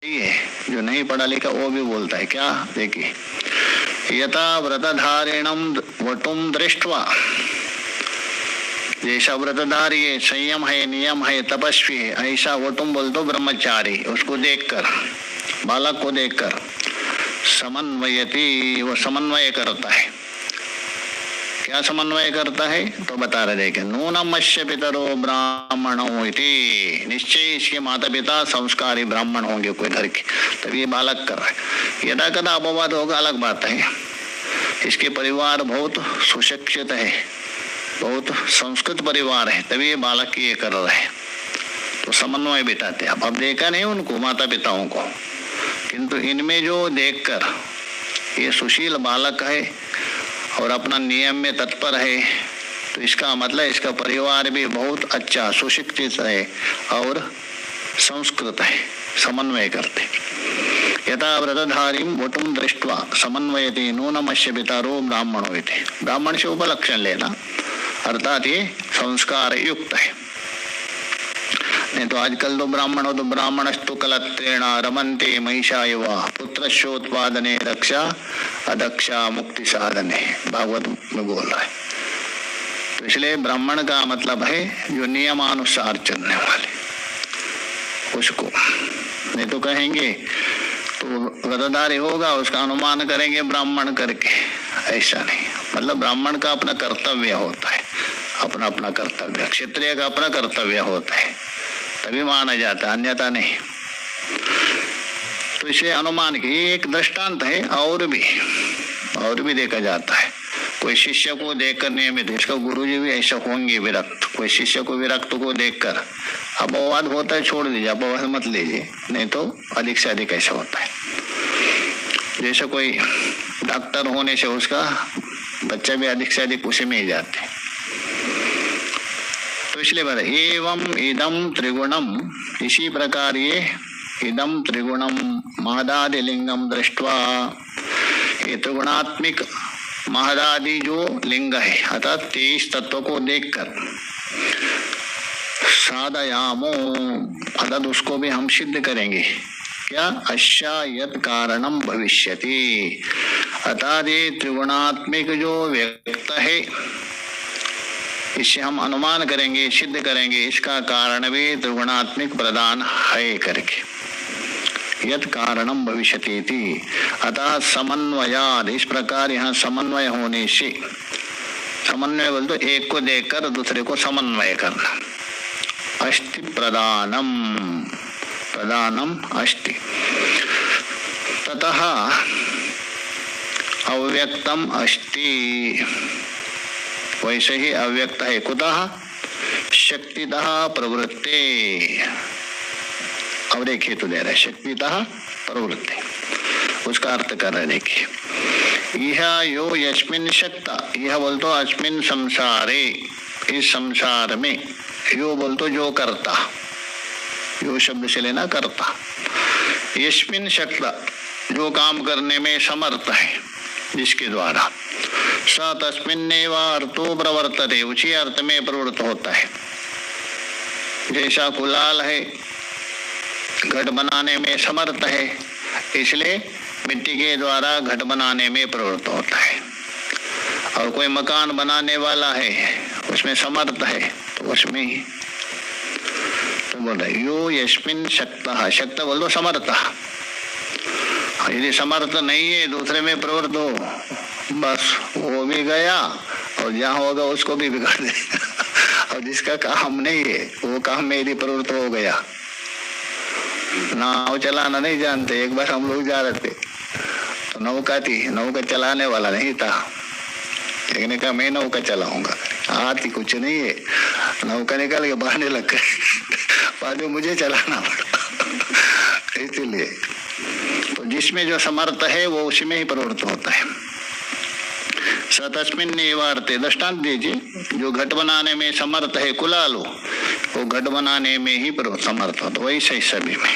है, जो नहीं पढ़ा लिखा वो भी बोलता है। क्या? देखिए, यथा व्रतधारिणम वटुम दृष्ट्वा, जैसा व्रतधारी है, संयम है, नियम है, तपस्वी है, ऐसा वटुम बोल दो ब्रह्मचारी, उसको देखकर, बालक को देखकर समन्वयति, वो समन्वय करता है। क्या समन्वय करता है? तो बता रहे देखे, नूनम अस्य पितरो ब्राह्मणो इति, निश्चय इसके माता पिता संस्कारी ब्राह्मण होंगे कोई घर के, तब ये बालक कर रहा है। यदा कदा अपवाद होगा अलग बात है, इसके परिवार बहुत सुशिक्षित है, बहुत संस्कृत परिवार है, तभी ये बालक ये कर रहा है। तो समन्वय बिठाते। अब देखा नहीं उनको, माता पिताओं को, किंतु इनमें जो देखकर ये सुशील बालक है और अपना नियम में तत्पर है, तो इसका मतलब इसका परिवार भी बहुत अच्छा सुशिक्षित है और संस्कृत है, समन्वय करते। यथा व्रतधारी वटुम दृष्ट्वा समन्वयति नूनमस्य पितरो ब्राह्मणो इति, ब्राह्मण से उपलक्षण लेना, अर्थात ये संस्कार युक्त है। नहीं तो आजकल तो ब्राह्मणस्तु कलत्रेण रमन्ते महिषा युवा पुत्रशोत्पादने रक्षा अदक्षा मुक्ति साधने, भागवत में बोल रहा है। तो इसलिए ब्राह्मण का मतलब है जो नियमानुसार चलने वाले, उसको। नहीं तो कहेंगे तो व्रतधारी होगा, उसका अनुमान करेंगे ब्राह्मण करके, ऐसा नहीं। मतलब ब्राह्मण का अपना कर्तव्य होता है, अपना अपना कर्तव्य, क्षत्रिय का अपना कर्तव्य होता है, तभी माना जाता है, अन्यथा नहीं। तो इसे अनुमान की एक दृष्टांत है, और भी देखा जाता है। कोई शिष्य को देखकर नियमित, इसका गुरुजी भी ऐसा होंगे विरक्त, कोई शिष्य को विरक्त को देखकर, अपवाद होता है छोड़ दीजिए, अपवाद मत लीजिए, नहीं तो अधिक से अधिक ऐसा होता है। जैसे कोई डॉक्टर होने से उसका बच्चा भी अधिक से अधिक उसी में ही जाते। तो इसलिए बता, एवं इदम त्रिगुणम, इसी प्रकार ये इदम त्रिगुणम महदादि लिंगम दृष्ट्वा, ये त्रिगुणात्मिक महदादि जो लिंग है अर्थात 23 तत्व को देखकर, साधयामो अर्थात उसको भी हम सिद्ध करेंगे। क्या? अश्या यत् कारणम भविष्यति, अर्थात ये त्रिगुणात्मिक जो व्यक्त है, इससे हम अनुमान करेंगे, सिद्ध करेंगे, इसका कारण भी त्रिगुणात्मिक प्रदान है करके। यत् कारणम भविष्यति अतः समन्वयाद, इस प्रकार यहाँ समन्वय होने से, समन्वय बोल तो एक को देखकर दूसरे को समन्वय करना। अस्ति प्रदानम, प्रदानम अस्ति, ततः अव्यक्तम अस्ति, वैसे ही अव्यक्त है। कुतः? शक्तितः प्रवृत्ते, और एक हेतु दे रहा है, शक्तितः प्रवृत्ते, उसका अर्थ कर रहे देखिए। यह यो यस्मिन् शक्ता, यह बोल तो अस्मिन् संसारे, इस संसार में, यो बोल तो जो करता, यो शब्द से लेना करता, यस्मिन् शक्ता जो काम करने में समर्थ है, जिसके द्वारा, स तस्मिन्नेव अर्थो प्रवर्तते, उसी अर्थ में प्रवृत्त होता है। जैसा कुलाल है, घट बनाने में समर्थ है, इसलिए मिट्टी के द्वारा घट बनाने में प्रवृत्त होता है। और कोई मकान बनाने वाला है, उसमें समर्थ है, तो उसमें ही तो बोल रहे यो यस्मिन् शक्तः, शक्त बोल दो समर्थ। यदि समर्थ नहीं है, दूसरे में प्रवृत्त हो, बस वो भी गया, और जहाँ होगा उसको भी बिगाड़ देगा। और जिसका काम नहीं है, वो काम में यदि प्रवृत्त हो गया, नाव चलाना नहीं जानते, एक बार हम लोग जा रहे थे, तो नौका थी, नौका चलाने वाला नहीं था, एक ने कहा मैं नौका चलाऊंगा, आती कुछ नहीं है, नौका निकाल के बहाने लग गए, बाद में मुझे चलाना पड़ा। इसीलिए तो जिसमें जो समर्थ है वो उसी में ही प्रवृत्त होता है। सतस्मिन्नेव अर्थे, दृष्टांत दीजिए, जो घट बनाने में समर्थ है कुलालो, वो घट बनाने में ही समर्थ होता, वही सही सभी में।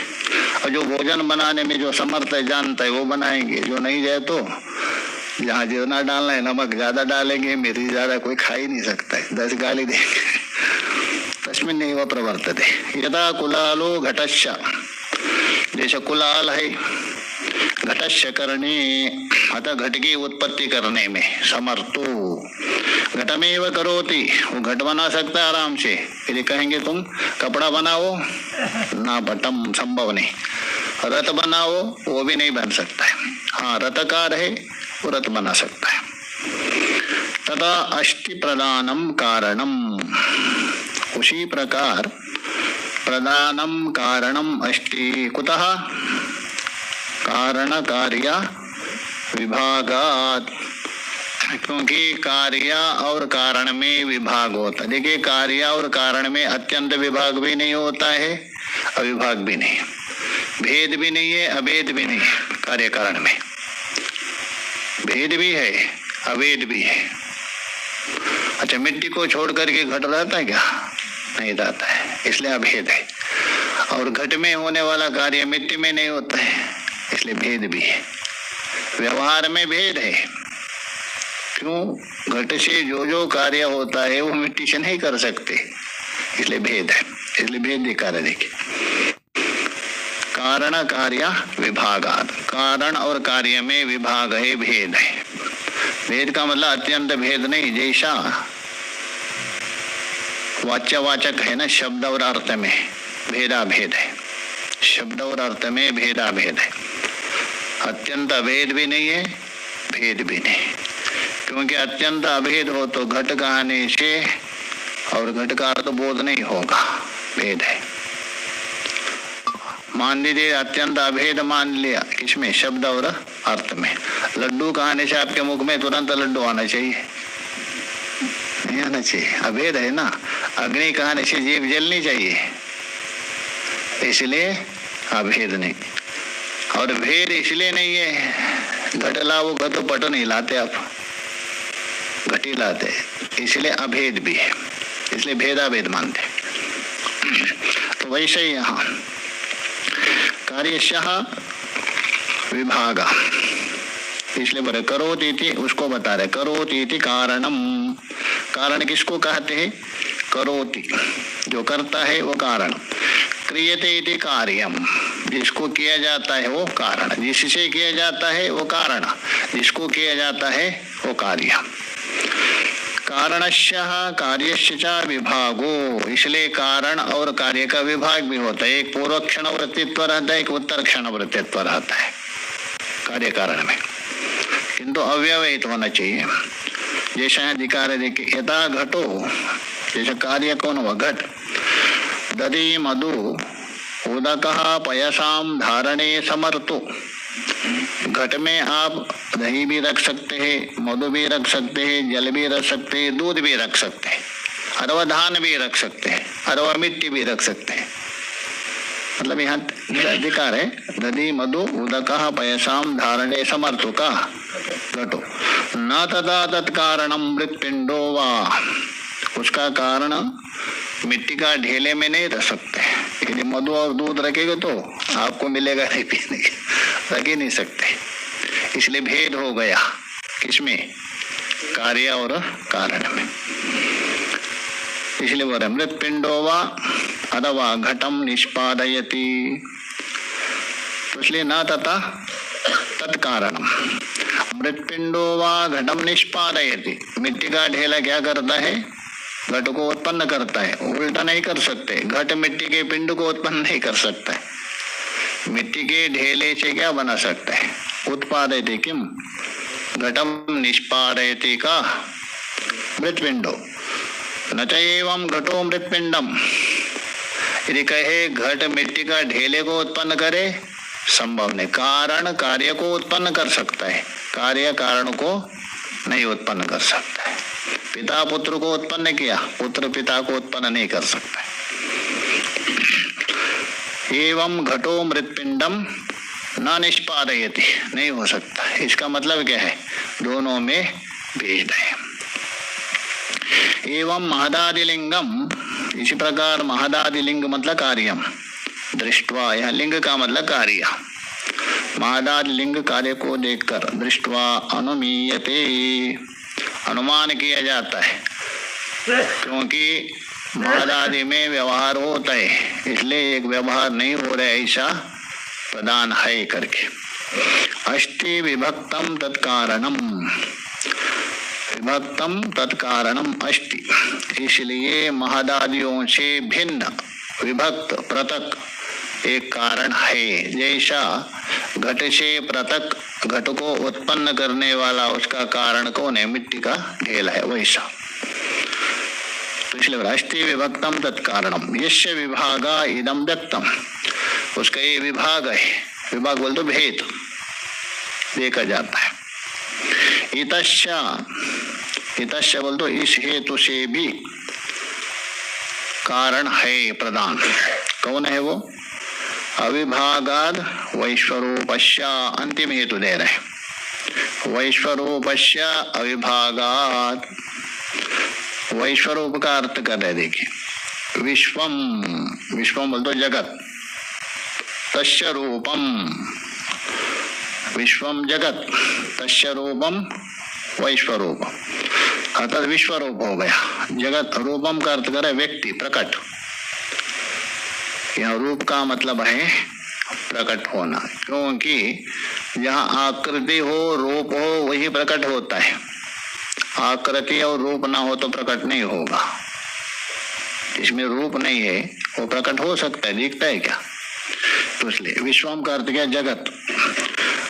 और जो भोजन बनाने में जो समर्थ है, जानता है, वो बनाएंगे, जो नहीं जाए तो जहाँ जितना डालना है, नमक ज्यादा डालेंगे, मिर्ची ज्यादा, कोई खा ही नहीं सकता है, 10 गाली देंगे। तस्मिन्नेव प्रवर्तते, यदा कुलालो घटस्य, जैसे कुलाल है, घटस्य करणे, अतः घट की उत्पत्ति करने में समर्थो, घटमेव करोति, वो घट बना सकता है आराम से। यदि कहेंगे तुम कपड़ा बनाओ, ना बटम संभव नहीं। रथ बनाओ, वो भी नहीं बन सकता है। हाँ, रथकार है, वो रथ बना सकता है। तथा अष्टि प्रदानम कारणम, उसी प्रकार प्रदानम कारणम अस्ति, कुतः कारण कार्य विभागात्, क्योंकि कार्य और कारण में विभाग होता है। देखिए, कार्य और कारण में अत्यंत विभाग भी नहीं होता है, अविभाग भी नहीं, भेद भी नहीं है, अभेद भी नहीं है। कार्य कारण में भेद भी है, अभेद भी है। अच्छा, मिट्टी को छोड़ करके घट रहता है क्या? नहीं रहता है, इसलिए अभेद है। और घट में होने वाला कार्य मिट्टी में नहीं होता है, इसलिए भेद भी है। व्यवहार में भेद है, क्यों? घट से जो जो कार्य होता है वो मिट्टी से नहीं कर सकते, इसलिए भेद है। इसलिए भेद दिखा रहे, देखिए, कारण कार्य विभागात, कारण और कार्य में विभाग है, भेद है। भेद का मतलब अत्यंत भेद नहीं, जैसा वाच्यवाचक है ना, शब्द और अर्थ में भेदा भेद है, शब्द और अर्थ में भेदा भेद है। अत्यंत अभेद भी नहीं है, भेद भी नहीं, क्योंकि अत्यंत अभेद हो तो घट कहने से और घट का अर्थ बोध नहीं होगा, भेद है। मान लीजिए अत्यंत अभेद मान लिया, किसमें? शब्द और अर्थ में। लड्डू कहने से आपके मुख में तुरंत लड्डू आना चाहिए, नहीं आना चाहिए, अभेद है ना। अग्नि कहने से जीभ जलनी चाहिए, इसलिए अभेद नहीं। और भेद इसलिए नहीं है, घट लाओ घटो पटो नहीं लाते आप, घटी लाते, इसलिए अभेद भी है, इसलिए भेदाभेद मानते। तो वैसे ही यहाँ कार्यशः विभाग, इसलिए बोले करोति इति, उसको बता रहे। करोति इति कारणम, कारण किसको कहते हैं? करोति, जो करता है वो कारण। क्रियते इति कार्यम, जिसको किया जाता है वो कारण, जिससे किया जाता है वो कारण, जिसको किया जाता है वो कार्य। कारणस्य कार्यस्य च विभागो, इसलिए कारण और कार्य का विभाग भी होता है। एक पूर्व क्षण वृत्तित्व रहता है, एक उत्तर क्षण वृत्तित्व रहता है कार्य कारण में, किंतु अव्यवहित होना चाहिए। जैसा दिखा रहे, देखिए, यथा घटो, जैसे कार्य कौन हुआ? घट। दधि मधु उदकः पयसाम धारणे समर्थो, घट में आप दही भी रख सकते हैं, मधु भी रख सकते हैं, जल भी रख सकते हैं, दूध भी रख सकते हैं, अथवा धान भी रख सकते हैं, अथवा मिट्टी भी रख सकते हैं। मतलब यहाँ अधिकार है, दधि मधु उदकः पयसाम धारणे समर्थो का घटो न तथा तत्कारणम मृत्पिंडो वा, उसका कारण मिट्टी का ढेले में नहीं रख सकते। यदि मधु और दूध रखेगा तो आपको मिलेगा नहीं पीने के, रख ही नहीं सकते, इसलिए भेद हो गया किसमें? कार्य और कारण में। इसलिए बोल रहे मृत्पिंडो वा अथवा घटम निष्पादयति, तो इसलिए न तथा तत्कारणम, मृत्पिंडो वा घटम निष्पादयति, मिट्टी का ढेला क्या करता है? घट को उत्पन्न करता है, उल्टा नहीं कर सकते। घट मिट्टी के पिंड को उत्पन्न नहीं कर सकता है। मिट्टी के ढेले से क्या बना सकता है? उत्पादयति किम घटम निष्पादयति का मृत्पिंडो न च एवं घटो मृत्पिंडम, यदि कहे घट मिट्टी का ढेले को उत्पन्न करे, संभव नहीं। कारण कार्य को उत्पन्न कर सकता है, कार्य कारण को नहीं उत्पन्न कर सकता है। पिता पुत्र को उत्पन्न किया, पुत्र पिता को उत्पन्न नहीं कर सकता। एवं घटो मृत्पिंडम न निष्पादयति, नहीं हो सकता। इसका मतलब क्या है? दोनों में भेद है। एवं महदादिलिंगम, इसी प्रकार महदादिलिंग मतलब कार्यम दृष्टवा, यह लिंग का मतलब कार्य, महदादिलिंग कार्य को देखकर दृष्टवा अनुमीयते, अनुमान किया जाता है, क्योंकि महदादि में व्यवहार होता है, इसलिए एक व्यवहार नहीं हो रहा है ऐसा प्रधान है करके। अस्ति विभक्तम तत्कारणम, विभक्तम तत्कारणम अस्ति, इसलिए महदादियों से भिन्न विभक्त पृथक एक कारण है। जैसा घट से पृथक घट को उत्पन्न करने वाला उसका कारण कौन है, मिट्टी का ढेला है, वैसा। तो इसलिए अस्ति विभक्तम तत्कारणम यस्य विभागा इदम व्यक्तम, उसका ये विभाग है, विभाग बोल तो भेद देखा जाता है। इतश्च, इतश्च बोल तो इस हेतु से भी कारण है प्रधान। कौन है वो, अविभागाद वैश्वरूपस्य, अंतिम हेतु दे रहे। वैश्वरूपस्य अविभागाद, वैश्वरूप का अर्थ कर रहे देखिए। विश्वम, विश्वम बोल तो जगत, तस्य रूपम, विश्वम जगत, तस्य रूपम वैश्वरूपम, अर्थात विश्वरूप हो गया। जगत रूपम का अर्थ करे व्यक्ति, प्रकट। यह रूप का मतलब है प्रकट होना, क्योंकि जहाँ आकृति हो रूप हो वही प्रकट होता है। आकृति और रूप ना हो तो प्रकट नहीं होगा। इसमें रूप नहीं है वो प्रकट हो सकता है, दिखता है क्या। तो इसलिए विश्वम का अर्थ किया जगत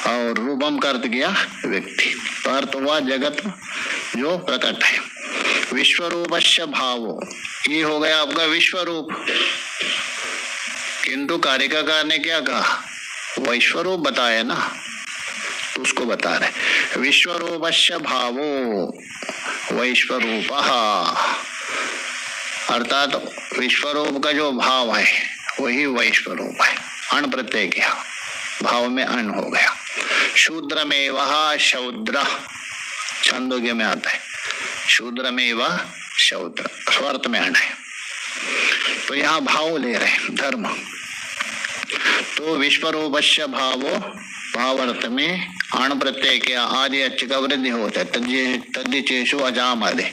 और रूपम का अर्थ किया व्यक्ति। तो अर्थ हुआ जगत जो प्रकट है। विश्वरूपस्य भावो, ये हो गया आपका विश्वरूप। किंतु कारिकाकार ने क्या कहा, वैश्वरूप बताया ना, तो उसको बता रहे। विश्वरूपस्य भावो वैश्वरूपः, अर्थात विश्वरूप का जो भाव है वही वैश्वरूप है। अण प्रत्यय किया, भाव में अण हो गया। शूद्र में वह शौद्र, छंदोग्य में आता है शूद्र में वह शौद्र, स्वर्त में अण है। तो यहाँ भाव ले रहे धर्म। तो विश्वरूपस्य भावो, भाव अर्थ में अण प्रत्यय के आदि अच्छ का वृद्धि होता है। तद्दिचेषु अजामदे,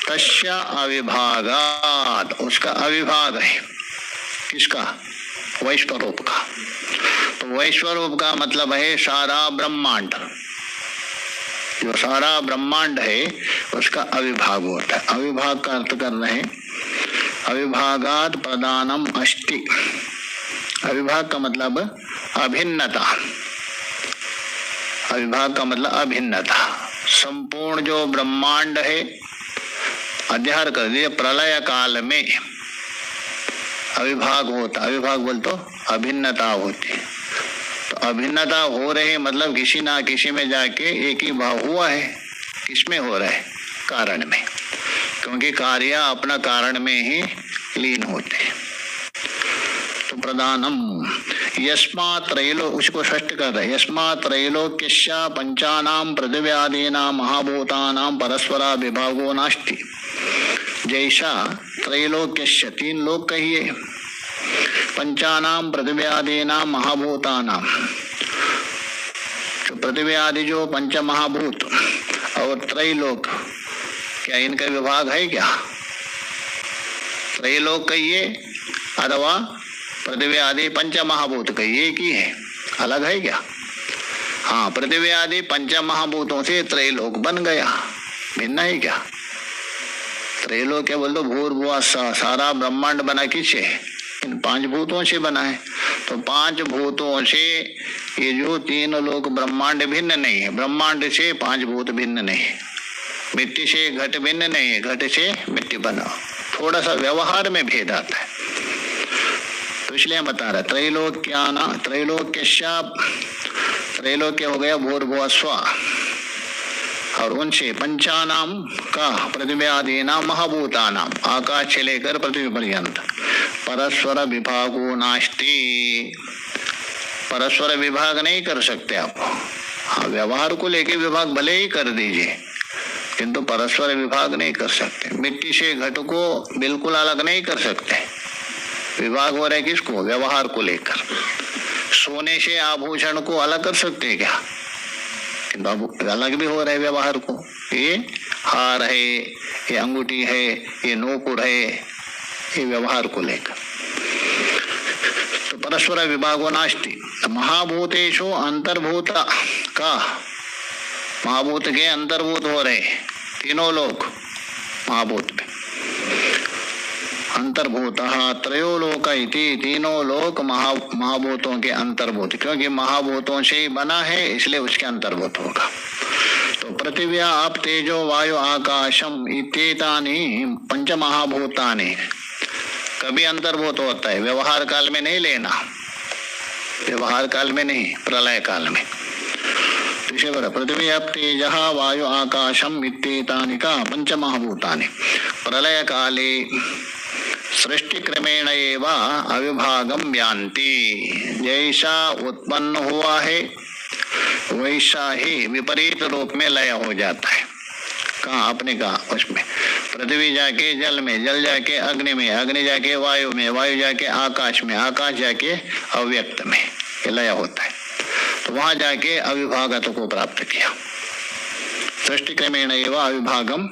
तस्य अविभागात्, उसका अविभाग है। किसका, वैश्वरूप का। तो वैश्वरूप का मतलब है सारा ब्रह्मांड, जो सारा ब्रह्मांड है उसका अविभाग होता है। अविभाग का अर्थ कर रहे हैं अविभागात् प्रधानम अस्ति। अविभाग का मतलब अभिन्नता, अविभाग का मतलब अभिन्नता। संपूर्ण जो ब्रह्मांड है, अध्यार कर दिए, प्रलय काल में अविभाग होता। अविभाग बोल तो अभिन्नता होती। तो अभिन्नता हो रही मतलब किसी ना किसी में जाके एक ही भाव हुआ है। किसमें हो रहा है, कारण में, क्योंकि कार्य अपना कारण में ही लीन होते हैं। तो प्रधानम यस्मात् त्रैलोक, उसको षष्ठ कर रहे, यस्मात् त्रैलोक्यस्य पंचानां पृथिव्यादीनां महाभूतानां परस्परा विभागो नास्ति। जैसा त्रैलोक्यस्य, तीन लोक कहिए, पंचानां पृथिव्यादीनां महाभूतानां, जो पृथ्वी आदि जो पंच महाभूत और त्रैलोक, क्या इनका विभाग है क्या। त्रैलोक कहिए अथवा पृथ्वी आदि पंच महाभूत कहिए, एक ही है, अलग है क्या। हाँ, पृथ्वी आदि पंच महाभूतों से त्रैलोक बन गया, भिन्न है क्या। त्रैलोक क्या बोल दो, भूर्भुवः स्वः, सारा ब्रह्मांड बना किससे, इन पांच भूतों से बना है। तो पांच भूतों से ये जो तीन लोक ब्रह्मांड भिन्न नहीं है, ब्रह्मांड से पांच भूत भिन्न नहीं है। मिट्टी से घट भिन्न नहीं है, घट से मिट्टी बना, थोड़ा सा व्यवहार में भेद आता है। तो इसलिए बता रहा त्रैलोक्याना, त्रैलोक्यस्य, त्रैलोक्य हो गया भूर्भुवः स्वः, और उनसे पंचानाम का पृथ्वी आदि नाम महाभूतानाम, आकाश से लेकर पृथ्वी पर्यंत परस्पर विभागो नास्ति। परस्पर विभाग नहीं कर सकते आप। हाँ, व्यवहार को लेके विभाग भले ही कर दीजिए, किंतु परस्पर विभाग नहीं कर सकते। मिट्टी से घट को बिल्कुल अलग नहीं कर सकते। विभाग हो रहा है किसको, व्यवहार को लेकर। सोने से आभूषण को अलग कर सकते हैं क्या, किंतु अलग भी हो रहा है व्यवहार को। ये हार है, ये अंगूठी है, ये नूपुर है, ये व्यवहार को लेकर। तो परस्पर विभागो नास्ति। महाभूतेषु अंतर्भूत का, महाभूत के अंतर्भूत हो रहे तीनों लोक, महाभूत में अंतर्भूत त्रयो लोक इति, तीनों लोक महाभूतों के अंतर्भूत, क्योंकि महाभूतों से ही बना है इसलिए उसके अंतर्भूत होगा। तो पृथ्वी आप तेजो वायु आकाशम इत्येतानि पंच महाभूतानि कभी अंतर्भूत होता है, व्यवहार काल में नहीं लेना, व्यवहार काल में नहीं, प्रलय काल में। पृथ्वी आप तेज वायु आकाशम इत्येतानि का पंच महाभूतानि प्रलय काले सृष्टि क्रमेण एव अविभागम यान्ति। जैसा उत्पन्न हुआ है वैसा ही विपरीत रूप में लय हो जाता है। कहाँ? आपने कहा उसमें, पृथ्वी जाके जल में, जल जाके अग्नि में, अग्नि जाके वायु में, वायु जाके आकाश में, आकाश जाके अव्यक्त में लय होता है। तो वहां जाके अविभागत्व को प्राप्त किया। सृष्टि क्रमेण एव अविभागम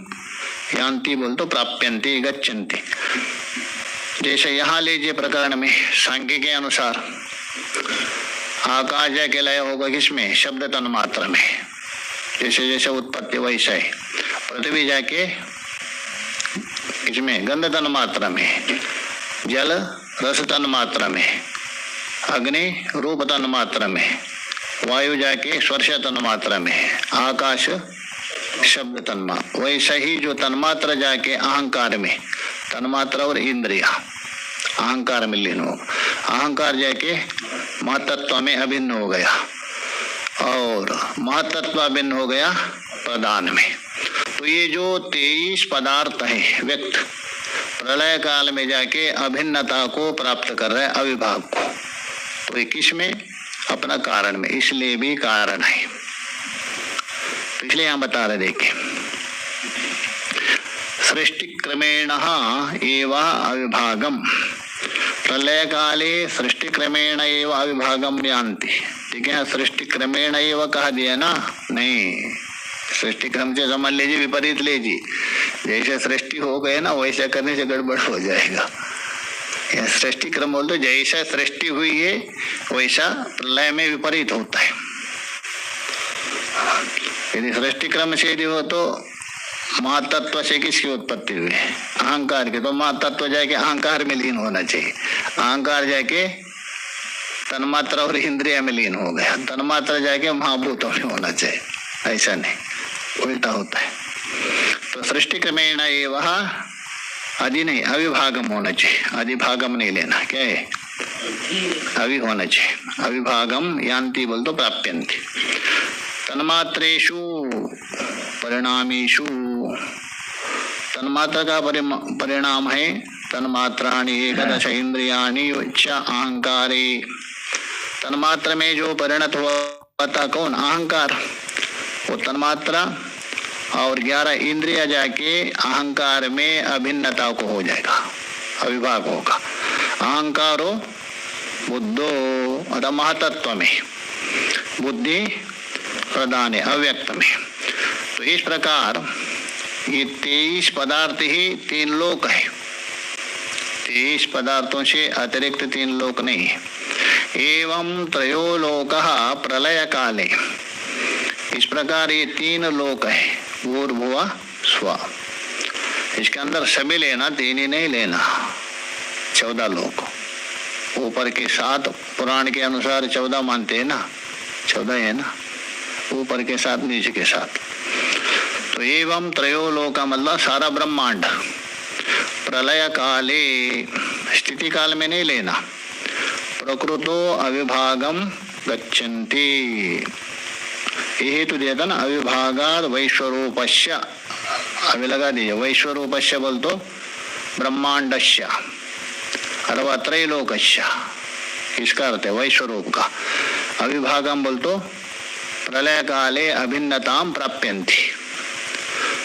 यान्ति बोल तो प्राप्यन्ति गच्छन्ति। जैसे यहाँ लीजिए प्रकरण में सांख्य के अनुसार आकाश जाके लय होगा किसमें? शब्द तन्मात्र में। जैसे जैसे उत्पत्ति वैसे है। पृथ्वी जाके इसमें गंध तन्मात्रा में, जल रस तन्मात्रा में, अग्नि रूप तन्मात्रा में, वायु जाके स्पर्श तन्मात्रा में, आकाश शब्द तन्मात्रा। वैसा ही जो तन्मात्रा जाके अहंकार में, तन्मात्रा और इंद्रिया अहंकार में लीन हो, अहंकार जाके महतत्व में अभिन्न हो गया और महतत्व अभिन्न हो गया प्रधान में। तो ये जो 23 पदार्थ है व्यक्त, प्रलय काल में जाके अभिन्नता को प्राप्त कर रहे अविभाग को। तो ये किस में? अपना कारण में, इसलिए भी कारण है। पिछले यहां बता रहे देखे, सृष्टि क्रमेण एव अविभागम, प्रलय काले सृष्टि क्रमेण एव अविभागम यान्ति। ठीक है, सृष्टि क्रमेण एव कहा दिया ना? नहीं, सृष्टि क्रम से समझ लीजिए, विपरीत लीजिए। जैसे सृष्टि हो गए ना वैसा करने से गड़बड़ हो जाएगा। सृष्टि क्रम बोल तो जैसा सृष्टि हुई है वैसा प्रलय में विपरीत होता है। यदि सृष्टि क्रम से यदि हो तो महातत्व से किसकी उत्पत्ति हुई? अहंकार की। तो महातत्व जाके अहंकार में लीन होना चाहिए, अहंकार जाके तन्मात्रा और इंद्रिया में लीन हो गया, तन्मात्रा जाके महाभूतों में होना चाहिए। ऐसा नहीं, उल्टा होता है। तो सृष्टि क्रमेण एवं आदि नहीं, अविभागम होना चाहिए, अधिभागम नहीं लेना। क्या है? अवि होना चाहिए। अविभागम यान्ति बोल तो प्राप्यन्ति। तन्मात्रेषु परिणामीषु, तन्मात्रा का परिणाम है तन्मात्राणि एकदश इंद्रियाणि च अहंकारे। तन्मात्रा में जो परिणत हुआ था कौन? अहंकार। वो तन्मात्रा और 11 इंद्रिया जाके अहंकार में अभिन्नता को हो जाएगा, अविभाग होगा। अहंकारो बुद्धो अथवा महतत्व में, बुद्धि प्रधान है अव्यक्त में। तो इस प्रकार ये 23 पदार्थ ही 3 लोक है, 23 पदार्थों से अतिरिक्त 3 लोक नहीं है। एवं त्रयो लोकः प्रलय काले, इस प्रकार ये 3 लोक है, भूर्भुवः स्वः। इसके अंदर सभी लेना, 3 ही नहीं लेना, 14 लोक। ऊपर के 7 पुराण के अनुसार 14 मानते हैं ना, 14 है ना, ऊपर के 7 नीचे के 7। तो एवं त्रयो लोक मतलब सारा ब्रह्मांड प्रलय काले, स्थिति काल में नहीं लेना, प्रकृतो अविभागम गच्छन्ति। ये हेतु दिया था ना, अविभागाद वैश्वरूपस्य, अभी लगा दीजिए, वैश्वरूपस्य बोल तो ब्रह्मांडस्य अथवा त्रैलोकस्य, इसका अर्थ है वैश्वरूप का। अविभागम बोल तो प्रलय काले अभिन्नताम प्राप्यन्ति।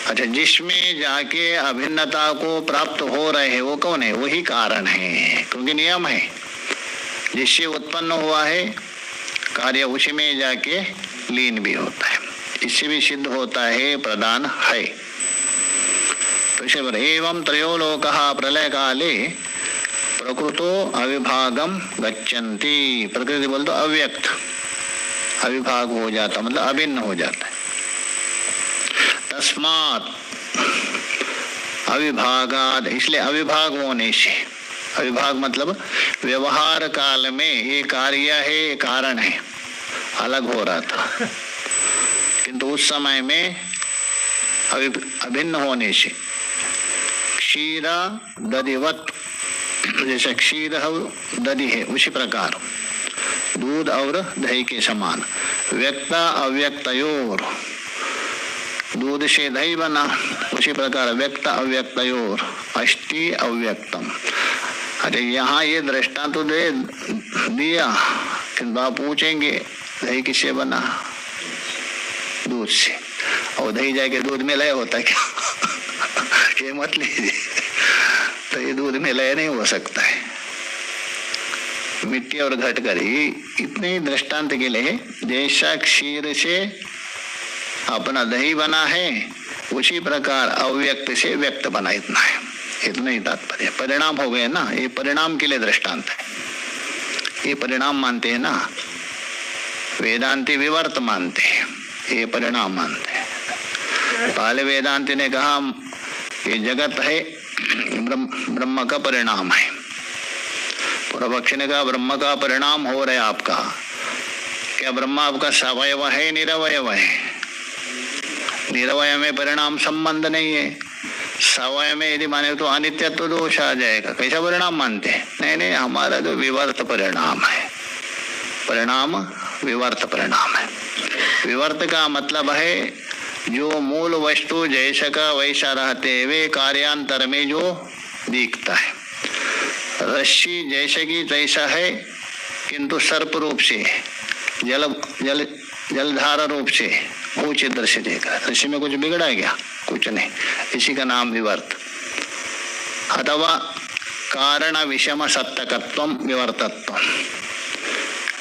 अच्छा, जिसमें जाके अभिन्नता को प्राप्त हो रहे हैं वो कौन है? वही कारण है, क्योंकि नियम है, जिससे उत्पन्न हुआ है कार्य उसी में जाके लीन भी होता है। इससे भी सिद्ध होता है प्रधान है। तो एवं त्रयो लोकः प्रलय काले प्रकृतो अविभागम गच्छन्ति, प्रकृति बोल तो अव्यक्त, अविभाग हो जाता मतलब अभिन्न हो जाता है। तस्मात् अविभागाद, इसलिए अविभाग होने से, अविभाग मतलब व्यवहार काल में ये कार्य है ये कारण है अलग हो रहा था, किंतु उस समय में अभिन्न होने से क्षीरा दधिवत, जैसे क्षीर दधि है उसी प्रकार दूध और दही के समान, व्यक्ता अव्यक्तयोर, दूध से दही बना उसी प्रकार व्यक्त अव्यक्तयोर अस्ति अव्यक्तम। अरे यहाँ ये दृष्टांत तो दे दिया, किंतु आप पूछेंगे दही किससे बना? दूध से, और दही जाके दूध में लय होता है क्या? ये मत लीजिए, तो ये दूध में लय नहीं हो सकता है। मिट्टी और घटकर ही इतने दृष्टांत के लिए, जैसा क्षीर से अपना दही बना है उसी प्रकार अव्यक्त से व्यक्त बना, इतना है, इतना ही तात्पर्य। परिणाम हो गए ना, ये परिणाम के लिए दृष्टांत है, ये परिणाम मानते हैं ना, वेदांती विवर्त मानते हैं, ये परिणाम मानते हैं। पहले वेदांती ने कहा ये जगत है ब्रह्म का परिणाम है, पूर्व पक्षी ने कहा ब्रह्म का परिणाम हो रहा है आपका, क्या ब्रह्म आपका सवयव है निरवयव है? निरवय में परिणाम संबंध नहीं है, सवय में यदि माने तो अनित्यत्व दोष आ जाएगा। कैसा परिणाम मानते हैं? नहीं नहीं, हमारा जो विवर्त परिणाम है, परिणाम विवर्त परिणाम है। विवर्त का मतलब है जो मूल वस्तु जैसा का वैसा रहते हुए कार्यांतर में जो दिखता है। रस्सी जैसे की तैसा है किंतु सर्प रूप से, जलधारा रूप से ऊंचे दृश्य देखा, रस्सी में कुछ बिगड़ा है क्या? कुछ नहीं, इसी का नाम विवर्त। अथवा कारण विषम सत्तकत्व विवर्तत्व,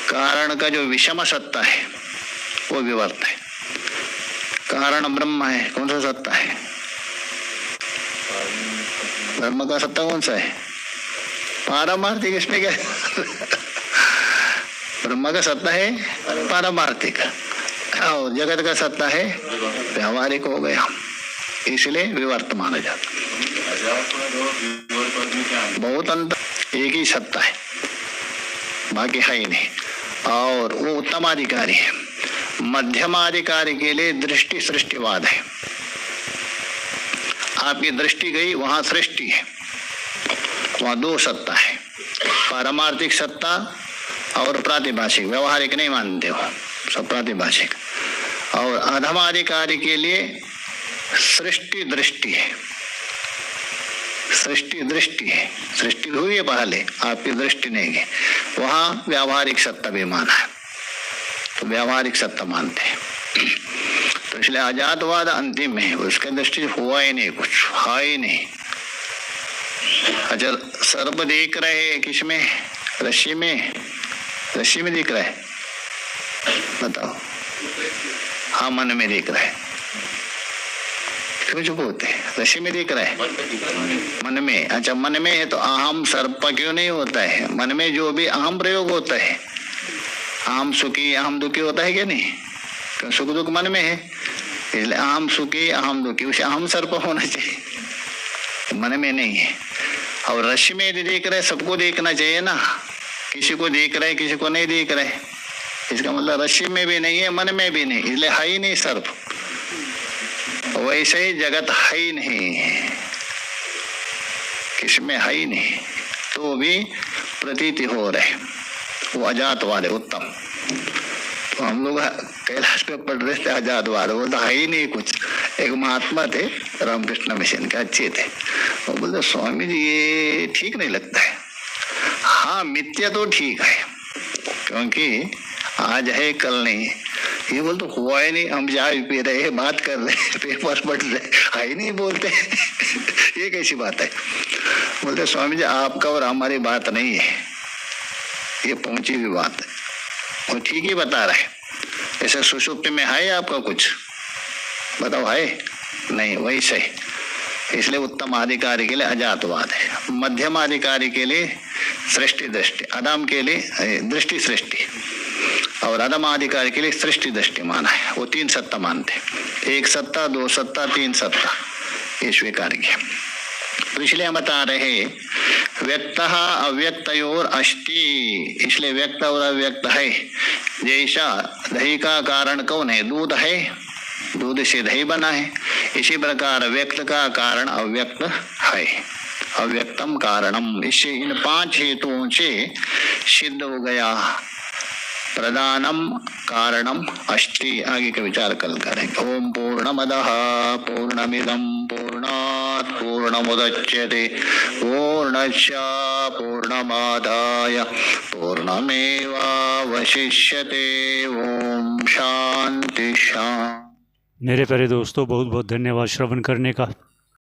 कारण का जो विषम सत्ता है वो विवर्त है। कारण ब्रह्म है, कौन सा सत्ता है? ब्रह्म का सत्ता कौन सा है? पारमार्थिक, इसमें क्या ब्रह्म का सत्ता है पारमार्थिक, और जगत का सत्ता है व्यावहारिक हो गया, इसलिए विवर्त माना जाता। बहुत अंतर, एक ही सत्ता है, बाकी है ही नहीं, और वो उत्तमाधिकारी है। मध्यमाधिकारी के लिए दृष्टि सृष्टिवाद है, आपकी दृष्टि गई वहां सृष्टि है, वहां दो सत्ता है, पारमार्थिक सत्ता और प्रातिभाषिक। व्यवहारिक नहीं मानते हो, सब प्रातिभाषिक। और अधमाधिकारी के लिए सृष्टि दृष्टि है, सृष्टि दृष्टि है, सृष्टि हुई है पहले, आपकी दृष्टि नहीं है, वहां व्यावहारिक सत्ता भी माना है, तो व्यावहारिक सत्ता मानते हैं। तो इसलिए अजातवाद अंतिम है, उसके दृष्टि हुआ ही नहीं, कुछ है ही नहीं। अच्छा, सर्प देख रहे किसमें? रस्सी में, रस्सी में दिख रहा है, बताओ? हाँ, मन में दिख रहा है, क्यों चुप होते? रस्सी में दिख रहा है, मन में। अच्छा, मन में है तो अहम सर्प क्यों नहीं होता है? मन में जो भी अहम प्रयोग होता है, अहम सुखी अहम दुखी होता है क्या नहीं? क्यों? सुख दुख मन में है, इसलिए अहम सुखी अहम दुखी, उसे अहम सर्प होना चाहिए, मन में नहीं है। और रस्सी में यदि देख रहे, सबको देखना चाहिए ना, किसी को देख रहे किसी को नहीं देख रहे, इसका मतलब रस्सी में भी नहीं है, मन में भी नहीं, इसलिए है ही नहीं सर्प। वैसे ही जगत है ही नहीं, किसमें है ही नहीं, तो भी प्रतीति हो रहे, वो अजातवाद है उत्तम। तो हम लोग कैलाश पे पढ़ रहे थे अजातवाद, वो तो है ही नहीं कुछ। एक महात्मा थे रामकृष्ण मिशन के, अच्छे थे, वो बोलते स्वामी जी ये ठीक नहीं लगता है। हाँ, मिथ्या तो ठीक है, क्योंकि आज है कल नहीं। ये बोलते हुआ ही नहीं, हम चाय पी रहे हैं, बात कर रहे हैं, पेपर पढ़ रहे, है ही नहीं बोलते ये कैसी बात है? बोलते स्वामी जी आपका और हमारी बात नहीं है, ये पहुंची हुई बात है, वो ठीक ही बता रहे। ऐसे सुषुप्ति में है आपका कुछ, बताओ है? नहीं, वैसे इसलिए उत्तम अधिकारी के लिए अजातवाद है, मध्यम अधिकारी के लिए सृष्टि दृष्टि, अदम के लिए दृष्टि सृष्टि और अदमाधिकार के लिए सृष्टि दृष्टि माना है। वो 3 सत्ता मानते, 1 सत्ता 2 सत्ता 3 सत्ता, ये स्वीकार किया। तो इसलिए हम बता रहे व्यक्त अव्यक्तयोर अस्ति, इसलिए व्यक्त और अव्यक्त है। जैसा दही का कारण कौन है? दूध है, दूध से दही बना है। इसी प्रकार व्यक्त का कारण अव्यक्त है, अव्यक्तम कारणम। इससे इन 5 हेतुओं से सिद्ध हो गया प्रधानम कारणम अस्ति। आगे का विचार कल करेंगे। ओम पूर्णमदः पूर्णमिदं पूर्णात् पूर्णमुदच्यते पूर्णस्य पूर्णमादाय पूर्णमेवावशिष्यते। ओम शांति शांति। मेरे प्यारे दोस्तों, बहुत बहुत धन्यवाद श्रवण करने का।